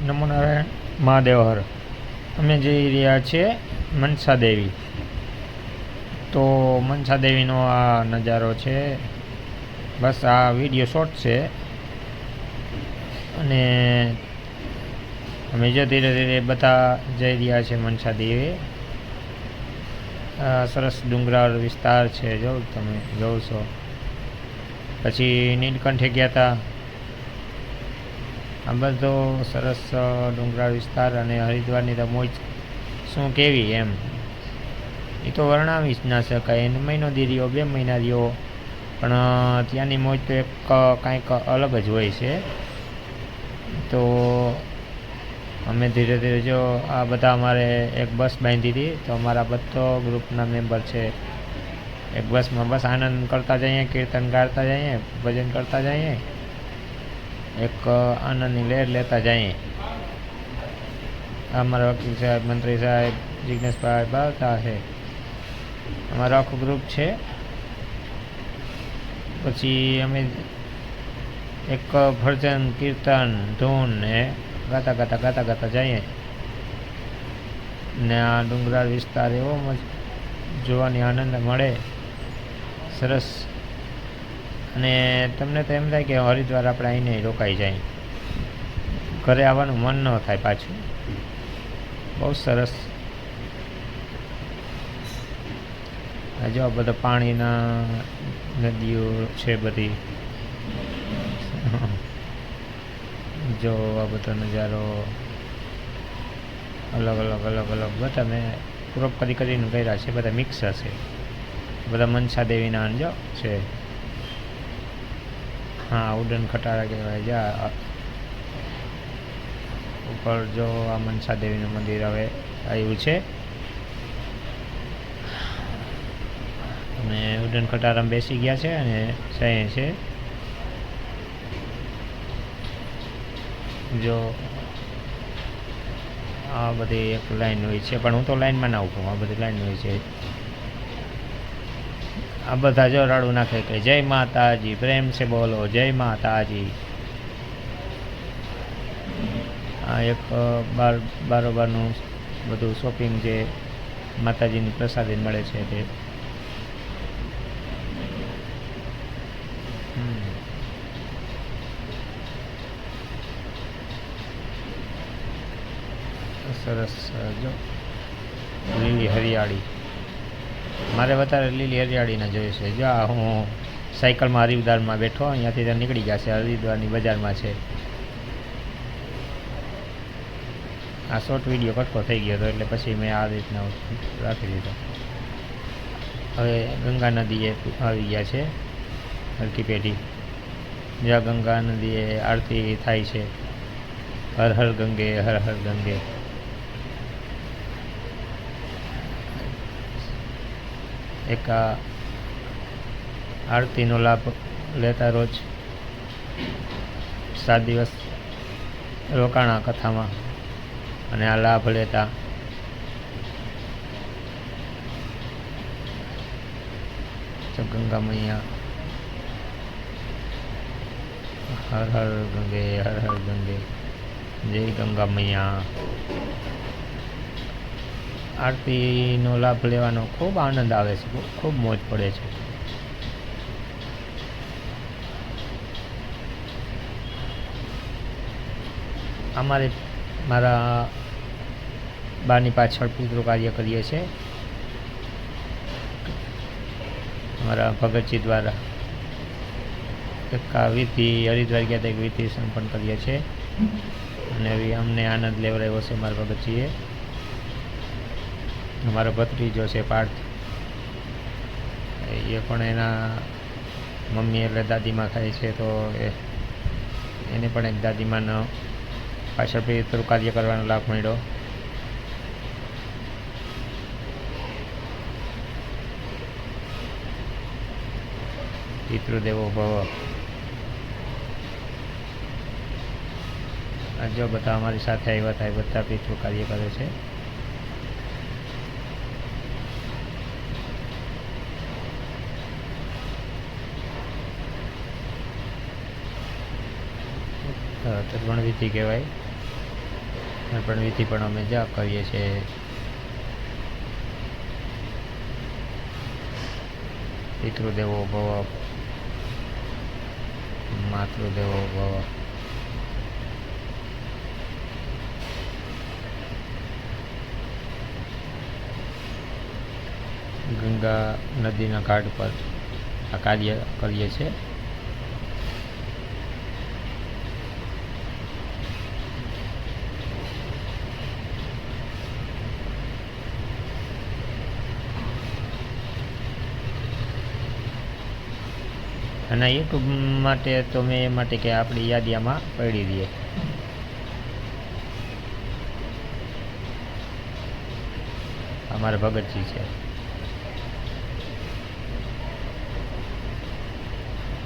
નમો નારાયણ મહાદેવ હર. અમે જઈ રહ્યા છીએ મનસા દેવી. તો મનસા દેવીનો આ નજારો છે. બસ આ વિડીયો શોર્ટ છે અને અમે જો ધીરે ધીરે બધા જઈ રહ્યા છે મનસા દેવી. સરસ ડુંગરાળ વિસ્તાર છે, જો તમે જોવ છો. પછી નીલકંઠે ગયા હતા. આ બધો સરસ ડુંગરાળ વિસ્તાર અને હરિદ્વારની તો મોજ શું કેવી એમ, એ તો વર્ણવી જ ના શકાય. એને મહિનો દી રહ્યો, 2 મહિના રહ્યો, પણ ત્યાંની મોજ તો એક કાંઈક અલગ જ હોય છે. તો અમે ધીરે ધીરે જો આ બધા અમારે એક બસ બાંધી હતી, તો અમારા બધો ગ્રુપના મેમ્બર છે એક બસમાં બસ આનંદ કરતા જઈએ, કીર્તન ગાતા જઈએ, ભજન કરતા જઈએ, એક આનંદની લહેર લેતા જઈએ. અમારા વકીલ સાહેબ, મંત્રી સાહેબ, જિજ્ઞેશભાઈ બધા છે, અમારો આખો ગ્રુપ છે. પછી અમે એક ભજન, કીર્તન, ધૂન ને ગાતા ગાતા જઈએ ને આ ડુંગરાળ વિસ્તાર એવો જોવાની આનંદ મળે, સરસ. અને તમને તો એમ થાય કે હરિદ્વાર આપણે આવીને રોકાઈ જાય, ઘરે આવવાનું મન ન થાય પાછું. બહુ સરસ. જો આ બધા પાણીના નદીઓ છે બધી. જો આ બધો નજારો અલગ અલગ બધા મેં ક્રોપ કરીને કર્યા છે, બધા મિક્સ હશે. બધા મનસા દેવીના જો છે. હા, ઉડન ખટારા કહેવાય. જા ઉપર જો આ મનસા દેવીનું મંદિર હવે આવ્યું છે. અને ઉડન ખટારામાં બેસી ગયા છે અને જઈએ છે. જો આ બધી એક લાઈન હોય છે, પણ હું તો લાઈનમાં ના ઊભું. આ બધી લાઈન હોય છે. આ બધા જો રાડું નાખે કે જય માતાજી, પ્રેમ છે બોલો જય માતાજી. આ એક બારોબારનું બધું શોપિંગ જે માતાજીની પ્રસાદી મળે છે તે. સરસ. જો લીલી હરિયાળી, મારે વધારે લીલી હરિયાળીના જોઈએ છે. જો હું સાયકલમાં હરિદ્વારમાં બેઠો, અહીંયાથી તો નીકળી ગયા છે, હરિદ્વારની બજારમાં છે. આ શોર્ટ વિડીયો કટકો થઈ ગયો હતો એટલે પછી મેં આ રીતના રાખી દીધો. હવે ગંગા નદીએ આવી ગયા છે હરકી પેઢી. જ્યાં ગંગા નદીએ આરતી થાય છે. હર હર ગંગે, હર હર ગંગે. એક આરતીનો લાભ લેતા રોજ 7 દિવસ રોકાણા કથામાં અને આ લાભ લેતા. તો ગંગા મૈયા હર હર ગંગે, હર હર ગંગે, જય ગંગા મૈયા. આરતીનો લાભ લેવાનો ખૂબ આનંદ આવે છે, ખૂબ મોજ પડે છે. મારા બાની પાછળ પિતૃ કાર્ય કરીએ છીએ અમારા ભગતજી દ્વારા. એક વિધિ હરિદ્વાર ગયા હતા, એક વિધિ સંપન્ન કરીએ છીએ અને અમને આનંદ લેવડાવ્યો છે મારા ભગતજીએ. અમારો ભત્રીજો છે પાર્થ, એ પણ એના મમ્મી એટલે દાદીમાં ખાય છે, તો એને પણ એક દાદીમાનો પાછળ પિતૃ કાર્ય કરવાનો લાભ મળ્યો. પિતૃદેવો ભવ. જો બધા અમારી સાથે આવ્યા હતા, બધા પિતૃ કાર્ય કરે છે. તર્પણ વિધિ કહેવાય. પણ વિધિ પણ અમે જાપ કરીએ છીએ. પિતૃદેવો ભવ, માતૃદેવો ભવ. ગંગા નદીના ઘાટ પર આ કાર્ય કરીએ છીએ. અને યુટ્યુબ માટે તો મેં એ માટે કે આપણી યાદીમાં પડી દઈએ. અમારે ભગતજી છે.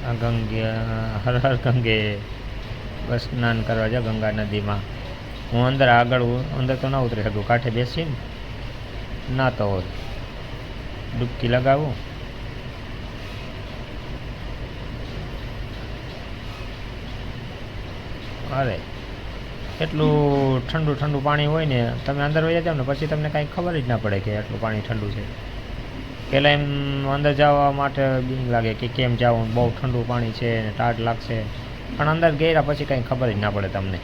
આ ગંગે હર હર ગંગે બસ સ્નાન કરવા જાઓ ગંગા નદીમાં. હું અંદર તો ના ઉતરી શકું, કાંઠે બેસીને નાતો હોય, ડૂબકી લગાવું. અરે એટલું ઠંડુ પાણી હોય ને, તમે અંદર વહી જાઓ ને પછી તમને કાંઈ ખબર જ ના પડે કે એટલું પાણી ઠંડુ છે. પહેલાં એમ અંદર જવા માટે બીક લાગે કે કેમ જાવું, બહુ ઠંડુ પાણી છે ને ટાઢ લાગશે, પણ અંદર ગયા પછી કાંઈ ખબર જ ના પડે તમને.